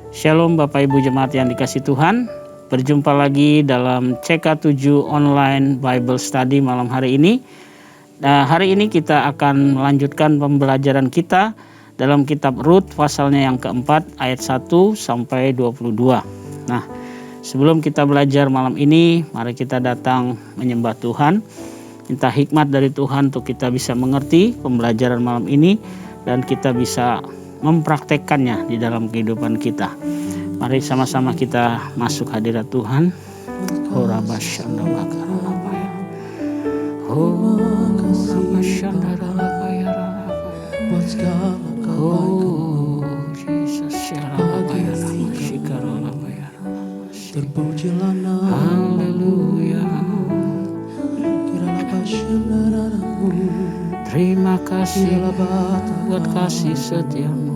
Shalom Bapak Ibu Jemaat yang dikasihi Tuhan. Berjumpa lagi dalam CK7 Online Bible Study malam hari ini. Nah, hari ini kita akan melanjutkan pembelajaran kita dalam kitab Rut pasalnya yang keempat ayat 1 sampai 22. Nah, sebelum kita belajar malam ini, mari kita datang menyembah Tuhan. Minta hikmat dari Tuhan untuk kita bisa mengerti pembelajaran malam ini dan kita bisa mempraktekkannya di dalam kehidupan kita. Mari sama-sama kita masuk hadirat Tuhan. Terpujilah nama Haleluya. Terima kasih buat kasih setiamu.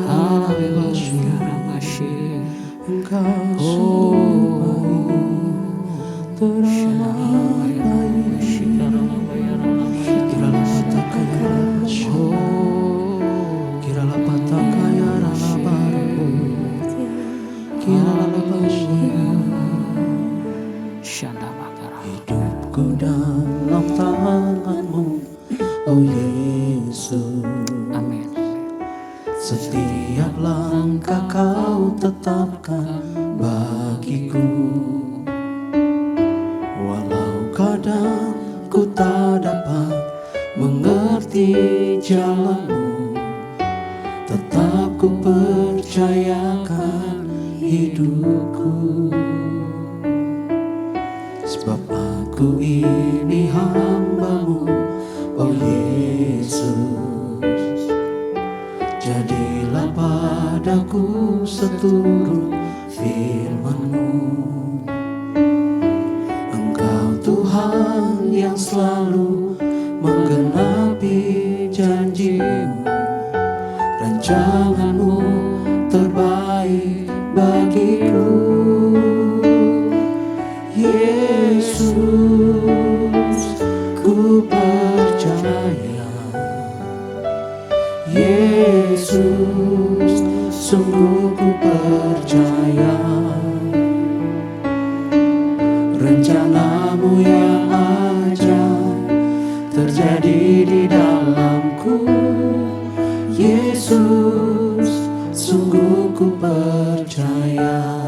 Haleluya. Engkau sungguh teramai. Kiralah pataka ya rala baru. Kiralah hidupku dalam tangan-Mu, oh Yesus. Amin. Setiap langkah Kau tetapkan bagiku. Walau kadang ku tak dapat mengerti jalan-Mu, tetap ku percayakan hidupku. Sebab aku ini hamba-Mu, oh Yesus. Jadilah padaku seturut firman-Mu. Engkau Tuhan yang selalu menggenapi janji-Mu. Rancangan-Mu terbaik bagiku. Yesus, ku percaya. Yesus, sungguh ku percaya. Rencana-Mu yang ajaib terjadi di dalamku. Yesus, sungguh ku percaya.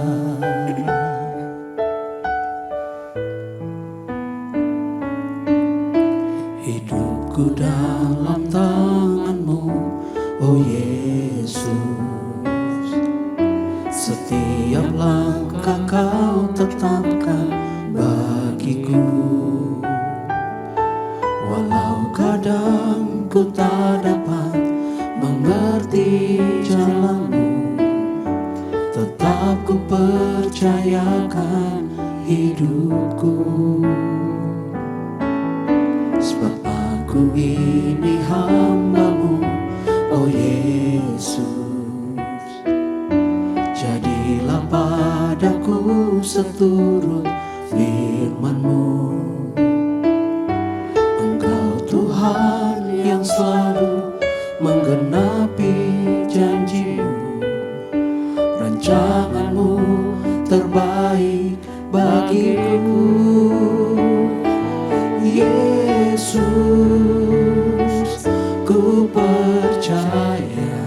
Hidupku dalam tangan-Mu, oh Yesus. Setiap langkah Kau tetapkan bagiku. Walau kadang ku tak dapat mengerti jalan-Mu, tetap ku percayakan hidupku. Sebab aku ini hamba-Mu, oh Yesus. Jadilah padaku seturut firman-Mu. Engkau Tuhan yang selalu menggenapi janji-Mu. Rancangan-Mu terbaik bagiku. Yesus, ku percaya.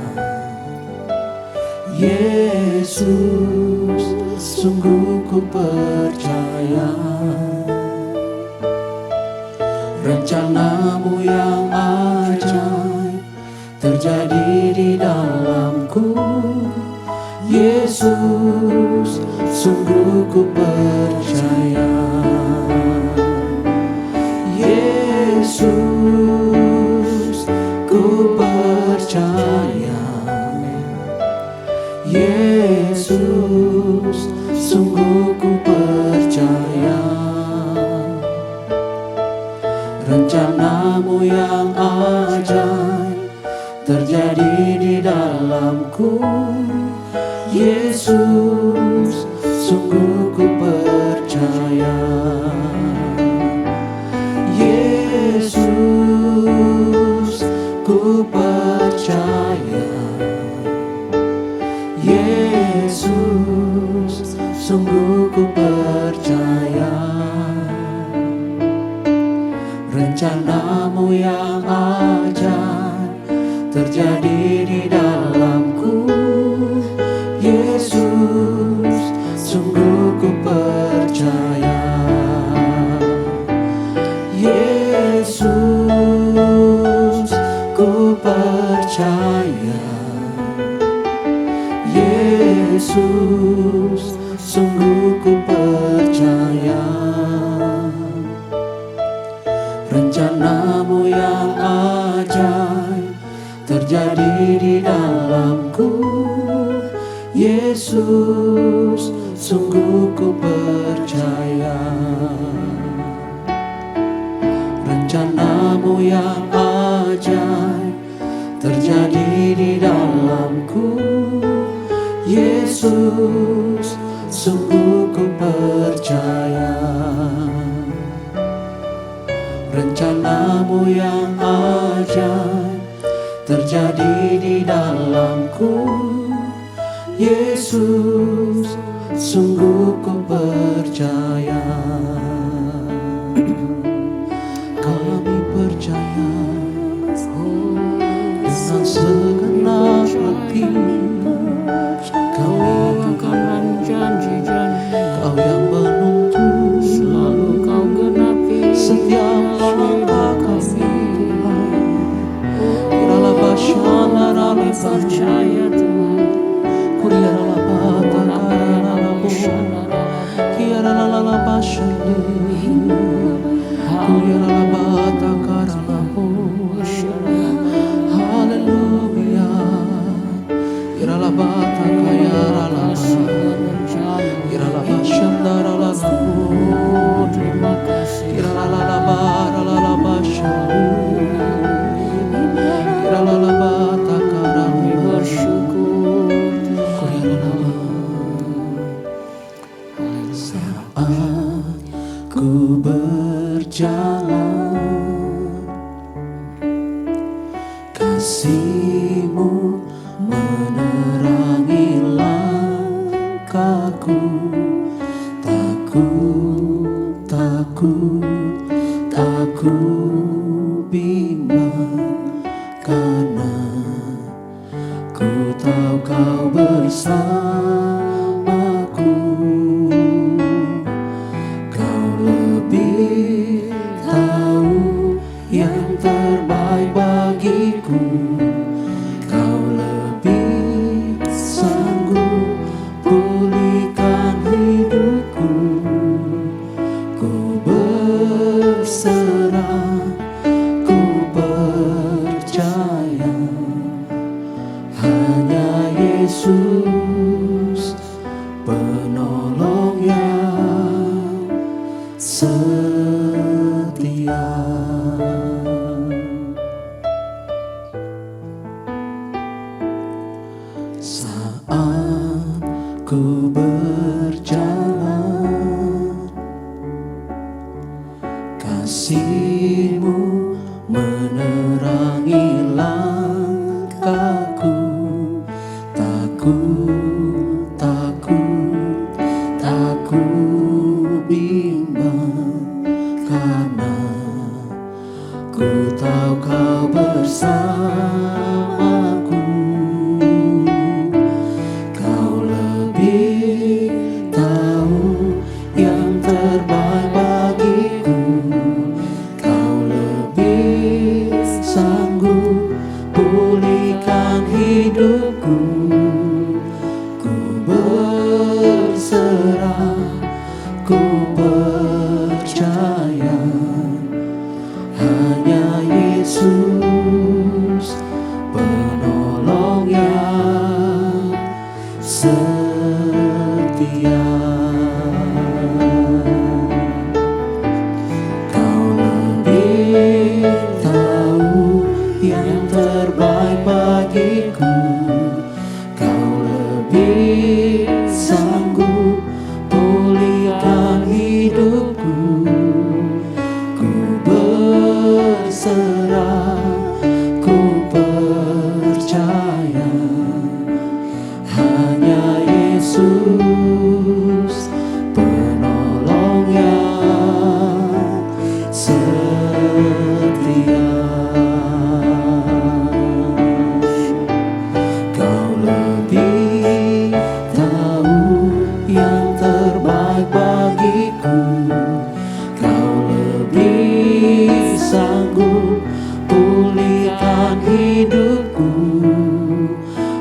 Yesus, sungguh ku percaya. Rencana-Mu yang ajaib terjadi di dalamku. Yesus, sungguh ku percaya. Yesus, ku percaya. Yesus, sungguh ku percaya. Rencana-Mu yang ajaib terjadi di dalamku. Yesus, sungguh ku percaya. Yesus, ku percaya. sungguh ku percaya. Rencanamu yang ajaib terjadi di dalamku, Yesus, sungguh ku percaya. Yesus, ku percaya. Yesus, sungguh ku percaya. Rencanamu yang ajaib terjadi di dalamku, Yesus, sungguh ku percaya. Rencanamu yang ajaib terjadi di dalamku, Yesus, sungguh ku percaya. Rencanamu yang ajaib terjadi di dalamku, Yesus, sungguh ku percaya. Kami percaya dengan segenap hati, kami akan janji-janji Kau yang menuntun selalu kau genapi setiap langkah kami. Iralah basyana rala percaya Tuhan. kuriala bata karala boshana kiara la basyana kuriala bata karala boshana. Haleluya. Irala bata kayara la irala basyana rala Terima kasih. irala la bara la basyana irala la bata karala Bersyukur saat ku berjalan, kasih-Mu menerangi langkahku. Takut bimbang, karena ku tahu Kau bersamaku. Kau lebih tahu yang terbaik bagiku. Kau lebih sanggup pulihkan hidupku. Ku berserah, ku percaya, hanya Yesus penolong yang setia. Saat ku berjalan, kasih-Mu menerangi langkahku. Takut bimbang, karena ku tahu Kau bersamaku. Kau lebih tahu yang terbaik bagiku. Kau lebih sanggup pulihkan hidupku. Ku berserah, ku percaya, hanya Yesus penolong yang setia. Kau lebih tahu yang terbaik bagiku. Kau lebih sanggup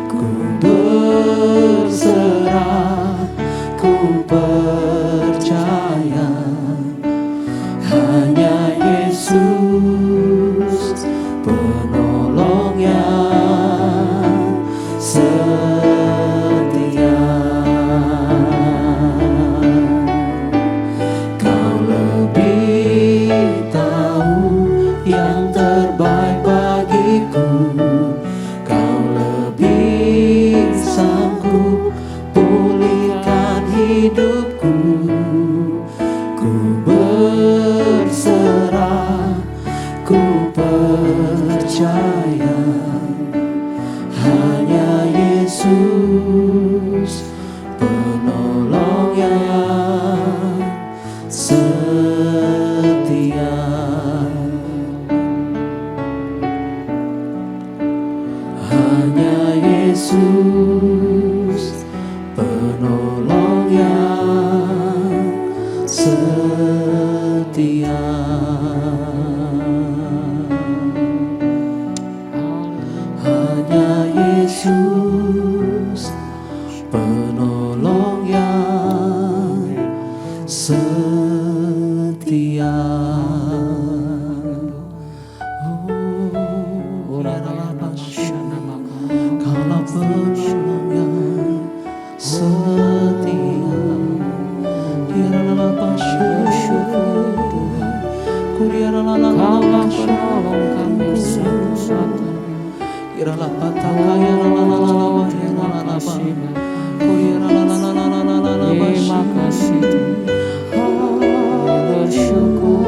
ku berserah, ku percaya hanya Yesus penolong yang setia. Kau lebih tahu yang terbaik bagiku, kau lebih sanggup pulihkan hidupku. Ku berserah, ku percaya hanya Yesus penolong yang setia. Hanya Yesus penolong yang setia. Hanya Yesus penolong yang setia. Kaulah penolong yang setia. Kaulah penolong kami satu-satu. Terima kasih bersyukur.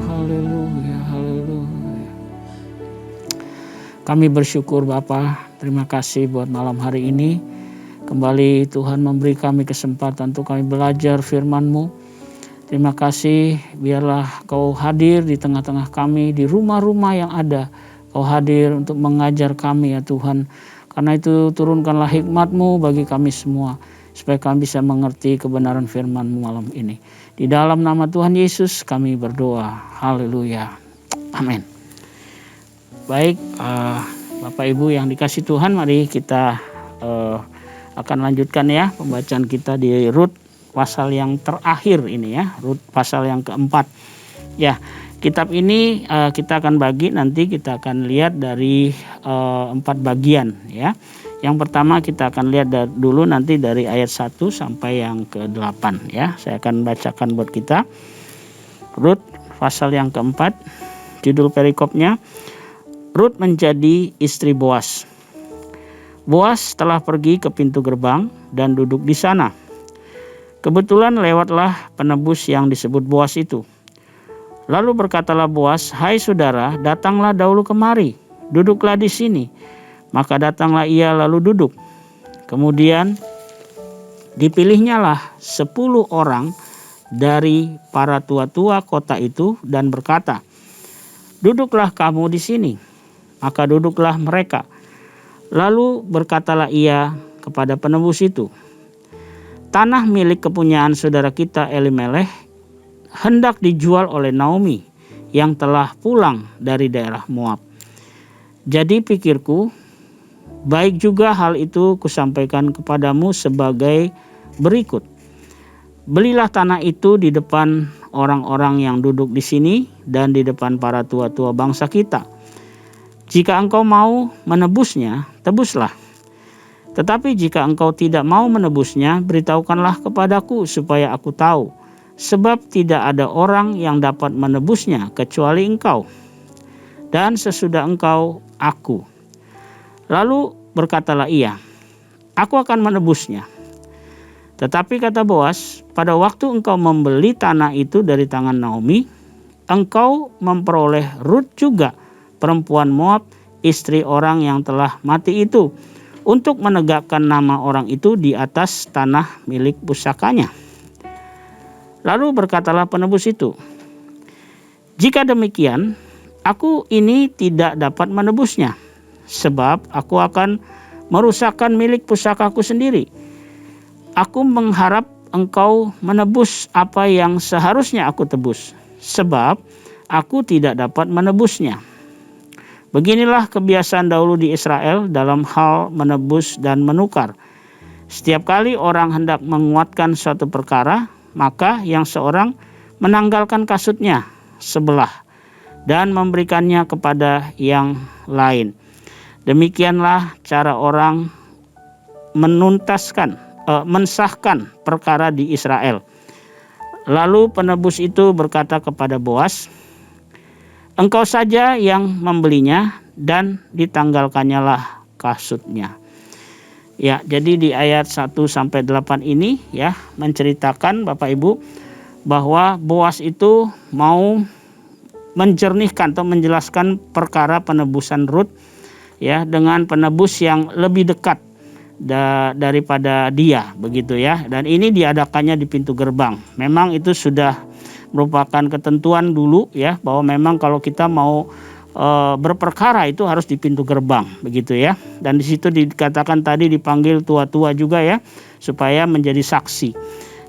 Haleluya, haleluya. Kami bersyukur Bapa, terima kasih buat malam hari ini. Kembali Tuhan memberi kami kesempatan untuk kami belajar firman-Mu. Terima kasih, biarlah Kau hadir di tengah-tengah kami, di rumah-rumah yang ada. Kau hadir untuk mengajar kami ya Tuhan. Karena itu turunkanlah hikmat-Mu bagi kami semua, supaya kami bisa mengerti kebenaran firman-Mu malam ini. Di dalam nama Tuhan Yesus kami berdoa. Haleluya. Amin. Baik, Bapak Ibu yang dikasih Tuhan, mari kita akan lanjutkan ya pembacaan kita di Rut pasal yang terakhir ini ya, Rut pasal yang keempat. Ya, kitab ini kita akan bagi, nanti kita akan lihat dari 4 bagian ya. Yang pertama kita akan lihat dulu nanti dari ayat 1 sampai yang ke-8 ya. Saya akan bacakan buat kita. Rut pasal yang keempat, judul perikopnya Rut menjadi istri Boas. Boas telah pergi ke pintu gerbang dan duduk di sana. Kebetulan lewatlah penebus yang disebut Boas itu. Lalu berkatalah Boas, "Hai saudara, datanglah dahulu kemari, duduklah di sini." Maka datanglah ia lalu duduk. Kemudian dipilihnyalah 10 orang dari para tua-tua kota itu dan berkata, "Duduklah kamu di sini." Maka duduklah mereka. Lalu berkatalah ia kepada penebus itu, "Tanah milik kepunyaan saudara kita Elimelech hendak dijual oleh Naomi yang telah pulang dari daerah Moab. Jadi pikirku, baik juga hal itu kusampaikan kepadamu sebagai berikut. Belilah tanah itu di depan orang-orang yang duduk di sini dan di depan para tua-tua bangsa kita. Jika engkau mau menebusnya, tebuslah. Tetapi jika engkau tidak mau menebusnya, beritahukanlah kepadaku supaya aku tahu. Sebab tidak ada orang yang dapat menebusnya kecuali engkau. Dan sesudah engkau, aku." Lalu berkatalah ia, "Aku akan menebusnya." Tetapi kata Boas, "Pada waktu engkau membeli tanah itu dari tangan Naomi, engkau memperoleh Rut juga, perempuan Moab, istri orang yang telah mati itu, untuk menegakkan nama orang itu di atas tanah milik pusakanya." Lalu berkatalah penebus itu, "Jika demikian, aku ini tidak dapat menebusnya, sebab aku akan merusakkan milik pusakaku sendiri. Aku mengharap engkau menebus apa yang seharusnya aku tebus, sebab aku tidak dapat menebusnya. Beginilah kebiasaan dahulu di Israel dalam hal menebus dan menukar. Setiap kali orang hendak menguatkan suatu perkara, maka yang seorang menanggalkan kasutnya sebelah dan memberikannya kepada yang lain. Demikianlah cara orang mensahkan perkara di Israel. Lalu penebus itu berkata kepada Boas, engkau saja yang membelinya dan ditanggalkannya lah kasutnya. Ya, jadi di ayat 1-8 ini ya menceritakan Bapak Ibu bahwa Boas itu mau menjernihkan atau menjelaskan perkara penebusan Rut ya dengan penebus yang lebih dekat daripada dia begitu ya. Dan ini diadakannya di pintu gerbang. Memang itu sudah merupakan ketentuan dulu ya bahwa memang kalau kita mau berperkara itu harus di pintu gerbang begitu ya. Dan di situ dikatakan tadi dipanggil tua-tua juga ya supaya menjadi saksi.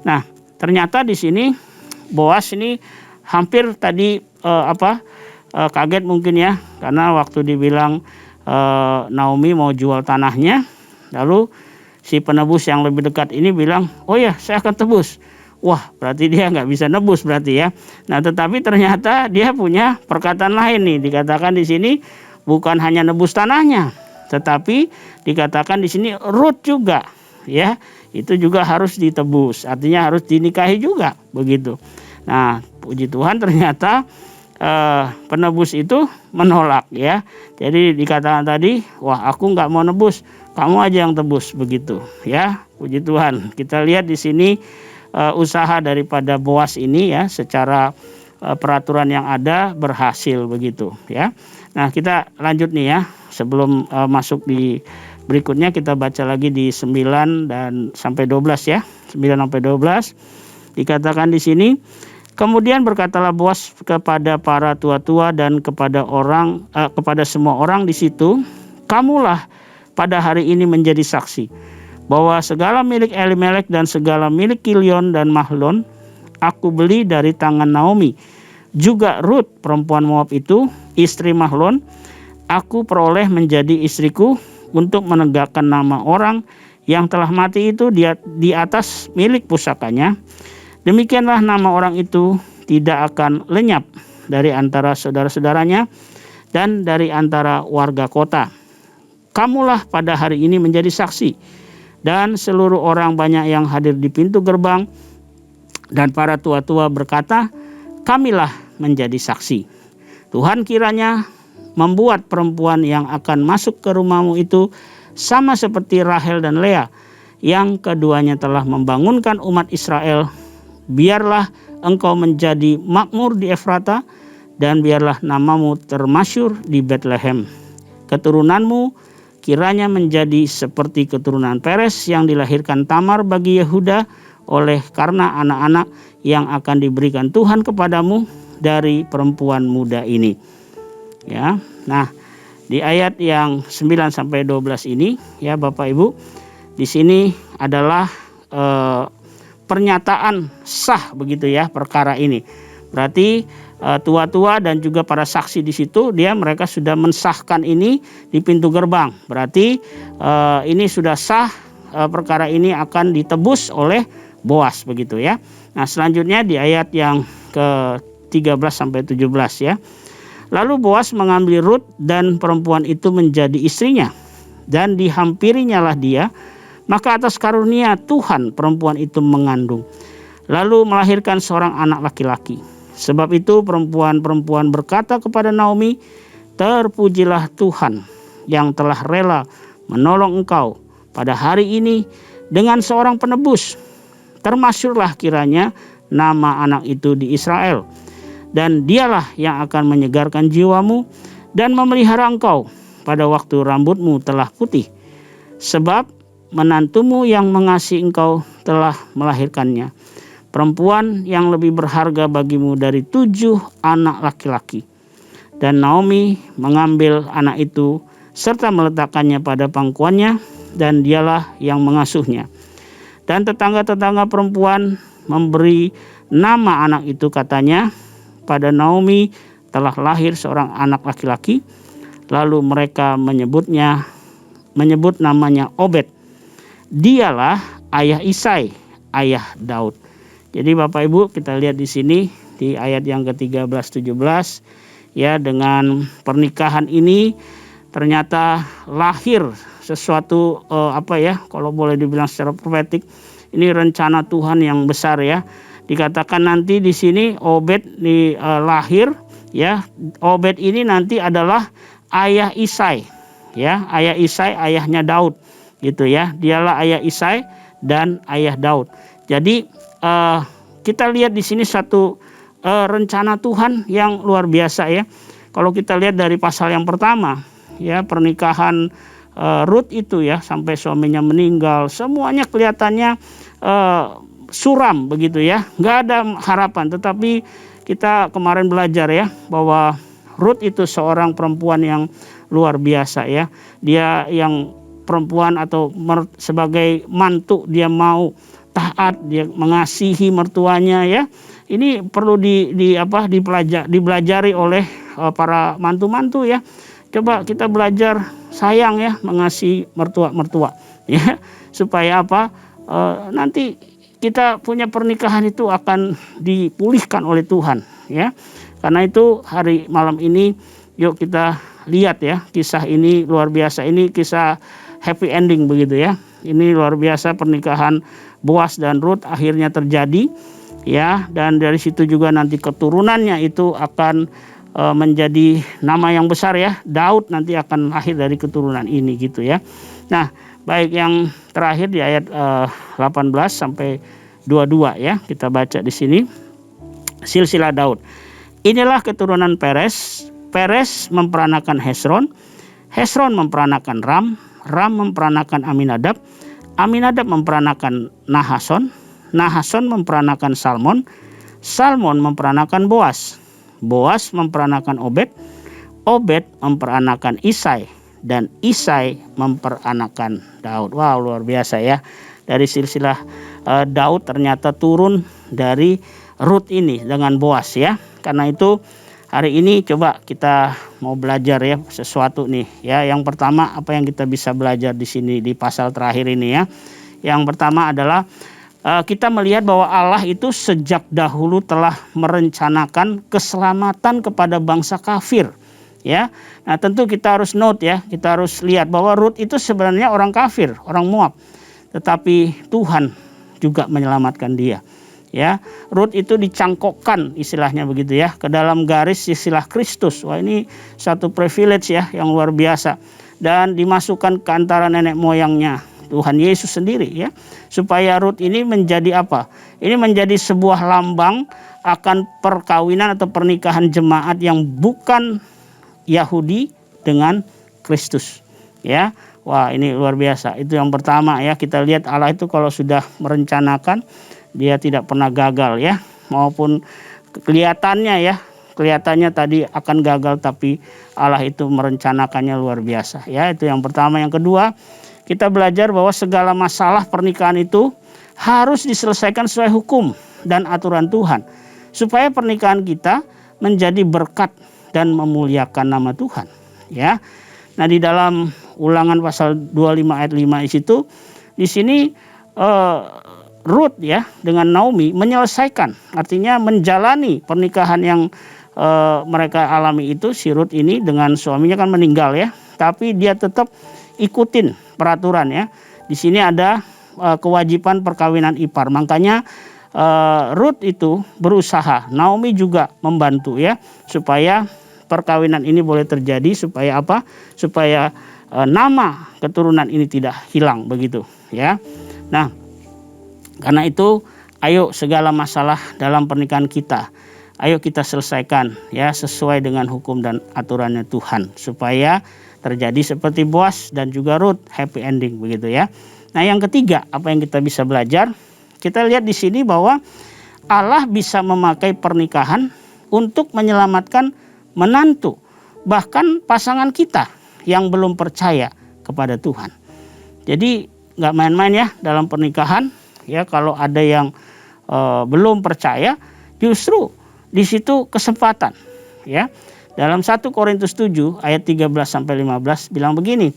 Nah, ternyata di sini Boas ini hampir tadi kaget mungkin ya karena waktu dibilang Naomi mau jual tanahnya, lalu si penebus yang lebih dekat ini bilang, oh ya saya akan tebus. Wah, berarti dia nggak bisa nebus berarti ya. Nah, tetapi ternyata dia punya perkataan lain nih. Dikatakan di sini bukan hanya nebus tanahnya, tetapi dikatakan di sini Rut juga, ya. Itu juga harus ditebus. Artinya harus dinikahi juga, begitu. Nah, puji Tuhan ternyata penebus itu menolak, ya. Jadi dikatakan tadi, wah aku nggak mau nebus, kamu aja yang tebus, begitu, ya. Puji Tuhan. Kita lihat di sini. Usaha daripada Boas ini ya secara peraturan yang ada berhasil begitu ya. Nah, kita lanjut nih ya. Sebelum masuk di berikutnya kita baca lagi di 9 dan sampai 12 ya. 9 sampai 12 dikatakan di sini, kemudian berkatalah Boas kepada para tua-tua dan kepada semua orang di situ, kamulah pada hari ini menjadi saksi bahwa segala milik Elimelek dan segala milik Kilion dan Mahlon aku beli dari tangan Naomi. Juga Rut perempuan Moab itu, istri Mahlon, aku peroleh menjadi istriku untuk menegakkan nama orang yang telah mati itu di atas milik pusakanya. Demikianlah nama orang itu tidak akan lenyap dari antara saudara-saudaranya dan dari antara warga kota. Kamulah pada hari ini menjadi saksi. Dan seluruh orang banyak yang hadir di pintu gerbang dan para tua-tua berkata, kamilah menjadi saksi. Tuhan kiranya membuat perempuan yang akan masuk ke rumahmu itu sama seperti Rahel dan Lea, yang keduanya telah membangunkan umat Israel. Biarlah engkau menjadi makmur di Efrata, dan biarlah namamu termasyur di Bethlehem. Keturunanmu kiranya menjadi seperti keturunan Peres yang dilahirkan Tamar bagi Yehuda oleh karena anak-anak yang akan diberikan Tuhan kepadamu dari perempuan muda ini. Ya. Nah, di ayat yang 9 sampai 12 ini ya Bapak Ibu, di sini adalah pernyataan sah begitu ya perkara ini. Berarti tua-tua dan juga para saksi di situ mereka sudah mensahkan ini di pintu gerbang. Berarti ini sudah sah, perkara ini akan ditebus oleh Boas begitu ya. Nah, selanjutnya di ayat yang ke-13 sampai 17 ya. Lalu Boas mengambil Rut dan perempuan itu menjadi istrinya dan dihampirinya lah dia, maka atas karunia Tuhan perempuan itu mengandung lalu melahirkan seorang anak laki-laki. Sebab itu perempuan-perempuan berkata kepada Naomi, terpujilah Tuhan yang telah rela menolong engkau pada hari ini dengan seorang penebus. Termasyurlah kiranya nama anak itu di Israel. Dan dialah yang akan menyegarkan jiwamu dan memelihara engkau pada waktu rambutmu telah putih. Sebab menantumu yang mengasihi engkau telah melahirkannya. Perempuan yang lebih berharga bagimu dari 7 anak laki-laki. Dan Naomi mengambil anak itu serta meletakkannya pada pangkuannya dan dialah yang mengasuhnya. Dan tetangga-tetangga perempuan memberi nama anak itu, katanya, pada Naomi telah lahir seorang anak laki-laki. Lalu mereka menyebut namanya Obed. Dialah ayah Isai, ayah Daud. Jadi Bapak Ibu, kita lihat di sini di ayat yang ke-13-17 ya, dengan pernikahan ini ternyata lahir sesuatu kalau boleh dibilang secara profetik, ini rencana Tuhan yang besar ya. Dikatakan nanti di sini Obed lahir ya. Obed ini nanti adalah ayah Isai ya, ayah Isai, ayahnya Daud gitu ya. Dialah ayah Isai dan ayah Daud. Jadi kita lihat di sini satu rencana Tuhan yang luar biasa ya. Kalau kita lihat dari pasal yang pertama ya, pernikahan Ruth itu ya, sampai suaminya meninggal, semuanya kelihatannya suram begitu ya, nggak ada harapan. Tetapi kita kemarin belajar ya, bahwa Ruth itu seorang perempuan yang luar biasa ya. Dia yang perempuan atau sebagai mantu, dia mau taat, dia mengasihi mertuanya ya. Ini perlu dipelajari oleh para mantu-mantu ya. Coba kita belajar sayang ya, mengasihi mertua ya, supaya nanti kita punya pernikahan itu akan dipulihkan oleh Tuhan ya. Karena itu malam ini yuk kita lihat ya, kisah ini luar biasa. Ini kisah happy ending begitu ya. Ini luar biasa, pernikahan Boaz dan Ruth akhirnya terjadi ya, dan dari situ juga nanti keturunannya itu akan menjadi nama yang besar ya. Daud nanti akan lahir dari keturunan ini gitu ya. Nah, baik, yang terakhir di ayat 18 sampai 22 ya, kita baca di sini silsilah Daud. Inilah keturunan Peres. Peres memperanakan Hesron. Hesron memperanakan Ram. Ram memperanakan Aminadab. Aminadab memperanakan Nahason. Nahason memperanakan Salmon. Salmon memperanakan Boaz. Boaz memperanakan Obed. Obed memperanakan Isai. Dan Isai memperanakan Daud. Wow, luar biasa ya. Dari silsilah Daud ternyata turun dari Ruth ini dengan Boaz ya. Karena itu hari ini coba kita mau belajar ya sesuatu nih ya. Yang pertama, apa yang kita bisa belajar di sini di pasal terakhir ini ya. Yang pertama adalah kita melihat bahwa Allah itu sejak dahulu telah merencanakan keselamatan kepada bangsa kafir ya. Nah, tentu kita harus note ya, kita harus lihat bahwa Ruth itu sebenarnya orang kafir, orang Moab. Tetapi Tuhan juga menyelamatkan dia. Ya, Ruth itu dicangkokkan istilahnya begitu ya, ke dalam garis istilah Kristus. Wah, ini satu privilege ya yang luar biasa, dan dimasukkan ke antara nenek moyangnya Tuhan Yesus sendiri ya, supaya Ruth ini menjadi apa? Ini menjadi sebuah lambang akan perkawinan atau pernikahan jemaat yang bukan Yahudi dengan Kristus ya. Wah, ini luar biasa. Itu yang pertama ya, kita lihat Allah itu kalau sudah merencanakan, dia tidak pernah gagal ya, maupun kelihatannya tadi akan gagal, tapi Allah itu merencanakannya luar biasa ya. Itu yang pertama. Yang kedua, kita belajar bahwa segala masalah pernikahan itu harus diselesaikan sesuai hukum dan aturan Tuhan, supaya pernikahan kita menjadi berkat dan memuliakan nama Tuhan ya. Nah, di dalam Ulangan pasal 25 ayat 5 di sini Ruth ya dengan Naomi menyelesaikan, artinya menjalani pernikahan yang mereka alami itu. Si Ruth ini dengan suaminya kan meninggal ya, tapi dia tetap ikutin peraturan ya. Di sini ada kewajiban perkawinan ipar, makanya Ruth itu berusaha, Naomi juga membantu ya, supaya perkawinan ini boleh terjadi, supaya apa? Supaya nama keturunan ini tidak hilang begitu ya. Nah, karena itu ayo segala masalah dalam pernikahan kita, ayo kita selesaikan ya sesuai dengan hukum dan aturannya Tuhan, supaya terjadi seperti Boaz dan juga Ruth, happy ending begitu ya. Nah, yang ketiga, apa yang kita bisa belajar? Kita lihat di sini bahwa Allah bisa memakai pernikahan untuk menyelamatkan menantu, bahkan pasangan kita yang belum percaya kepada Tuhan. Jadi nggak main-main ya dalam pernikahan. Ya, kalau ada yang belum percaya, justru di situ kesempatan. Ya, dalam 1 Korintus 7 ayat 13-15 bilang begini.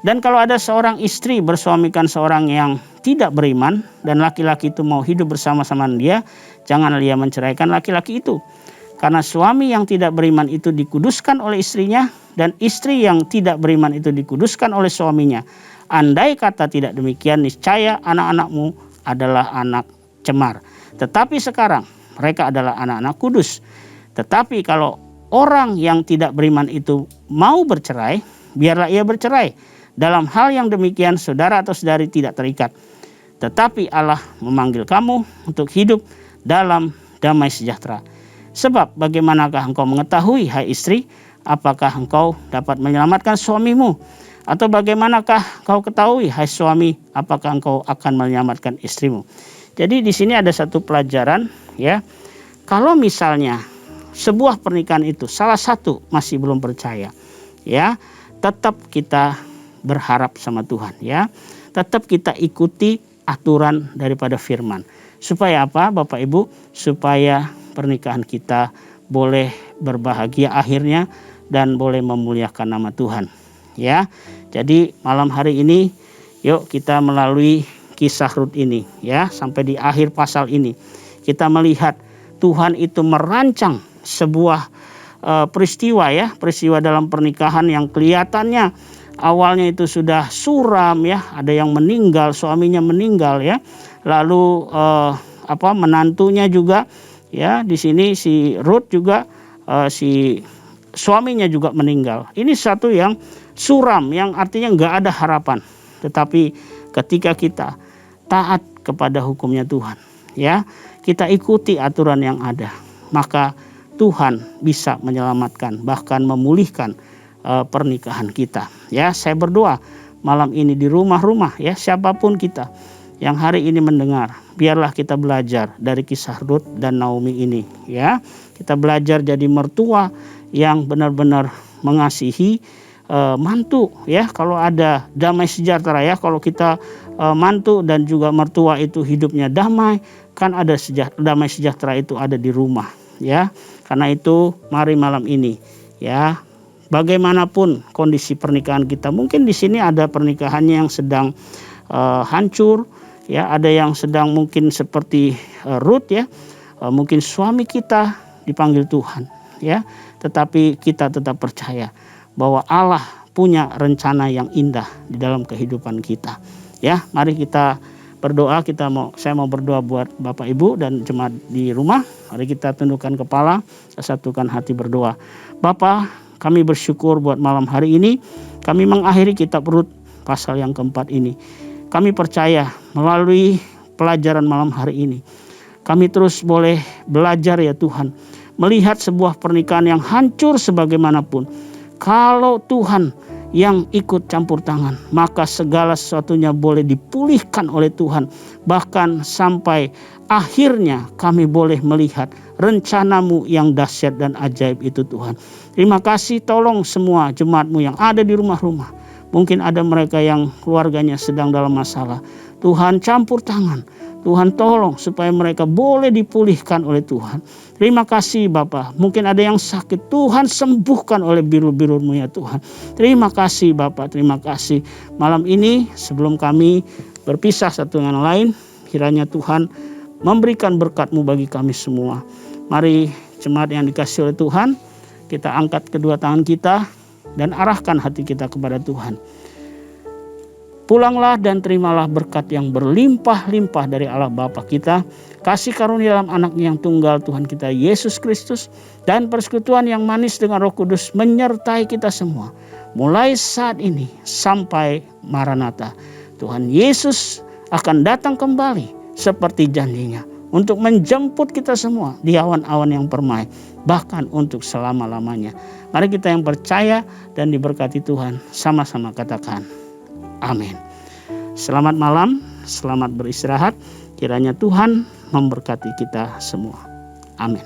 Dan kalau ada seorang istri bersuamikan seorang yang tidak beriman dan laki-laki itu mau hidup bersama-sama dia, janganlah ia menceraikan laki-laki itu. Karena suami yang tidak beriman itu dikuduskan oleh istrinya dan istri yang tidak beriman itu dikuduskan oleh suaminya. Andai kata tidak demikian, niscaya anak-anakmu adalah anak cemar. Tetapi sekarang mereka adalah anak-anak kudus. Tetapi kalau orang yang tidak beriman itu mau bercerai, biarlah ia bercerai. Dalam hal yang demikian saudara atau saudari tidak terikat. Tetapi Allah memanggil kamu untuk hidup dalam damai sejahtera. Sebab bagaimanakah engkau mengetahui, hai istri, apakah engkau dapat menyelamatkan suamimu? Atau bagaimanakah kau ketahui, hai suami, apakah engkau akan menyelamatkan istrimu? Jadi di sini ada satu pelajaran ya. Kalau misalnya sebuah pernikahan itu salah satu masih belum percaya, ya, tetap kita berharap sama Tuhan ya. Tetap kita ikuti aturan daripada firman. Supaya apa, Bapak Ibu? Supaya pernikahan kita boleh berbahagia akhirnya dan boleh memuliakan nama Tuhan. Ya, jadi malam hari ini yuk kita melalui kisah Rut ini ya, sampai di akhir pasal ini kita melihat Tuhan itu merancang sebuah peristiwa ya, peristiwa dalam pernikahan yang kelihatannya awalnya itu sudah suram ya, ada yang meninggal, suaminya meninggal ya, lalu menantunya juga ya, di sini si Rut juga si suaminya juga meninggal. Ini satu yang suram, yang artinya nggak ada harapan. Tetapi ketika kita taat kepada hukumnya Tuhan, ya, kita ikuti aturan yang ada, maka Tuhan bisa menyelamatkan, bahkan memulihkan pernikahan kita. Ya, saya berdoa malam ini di rumah-rumah ya, siapapun kita yang hari ini mendengar, biarlah kita belajar dari kisah Rut dan Naomi ini ya. Kita belajar jadi mertua yang benar-benar mengasihi mantu ya. Kalau ada damai sejahtera ya, kalau kita mantu dan juga mertua itu hidupnya damai, kan ada damai sejahtera itu ada di rumah ya. Karena itu mari malam ini ya, bagaimanapun kondisi pernikahan kita, mungkin di sini ada pernikahannya yang sedang hancur ya, ada yang sedang mungkin seperti Rut ya, mungkin suami kita dipanggil Tuhan ya, tetapi kita tetap percaya bahwa Allah punya rencana yang indah di dalam kehidupan kita. Ya, mari kita berdoa. Saya mau berdoa buat Bapak Ibu dan jemaat di rumah. Mari kita tundukkan kepala, satukan hati berdoa. Bapa, kami bersyukur buat malam hari ini. Kami mengakhiri kitab Rut pasal yang keempat ini. Kami percaya melalui pelajaran malam hari ini, kami terus boleh belajar ya Tuhan, melihat sebuah pernikahan yang hancur sebagaimanapun. Kalau Tuhan yang ikut campur tangan, maka segala sesuatunya boleh dipulihkan oleh Tuhan. Bahkan sampai akhirnya kami boleh melihat rencanamu yang dahsyat dan ajaib itu Tuhan. Terima kasih, tolong semua jemaatmu yang ada di rumah-rumah. Mungkin ada mereka yang keluarganya sedang dalam masalah. Tuhan campur tangan. Tuhan tolong supaya mereka boleh dipulihkan oleh Tuhan. Terima kasih Bapa. Mungkin ada yang sakit, Tuhan sembuhkan oleh biru-biru-Mu ya Tuhan. Terima kasih Bapa, terima kasih. Malam ini sebelum kami berpisah satu dengan lain, kiranya Tuhan memberikan berkat-Mu bagi kami semua. Mari jemaat yang dikasihi oleh Tuhan, kita angkat kedua tangan kita dan arahkan hati kita kepada Tuhan. Pulanglah dan terimalah berkat yang berlimpah-limpah dari Allah Bapa kita, kasih karunia dalam Anak-Nya yang tunggal Tuhan kita Yesus Kristus, dan persekutuan yang manis dengan Roh Kudus menyertai kita semua, mulai saat ini sampai Maranatha. Tuhan Yesus akan datang kembali seperti janjinya untuk menjemput kita semua di awan-awan yang permai, bahkan untuk selama-lamanya. Mari kita yang percaya dan diberkati Tuhan sama-sama katakan amin. Selamat malam, selamat beristirahat. Kiranya Tuhan memberkati kita semua. Amin.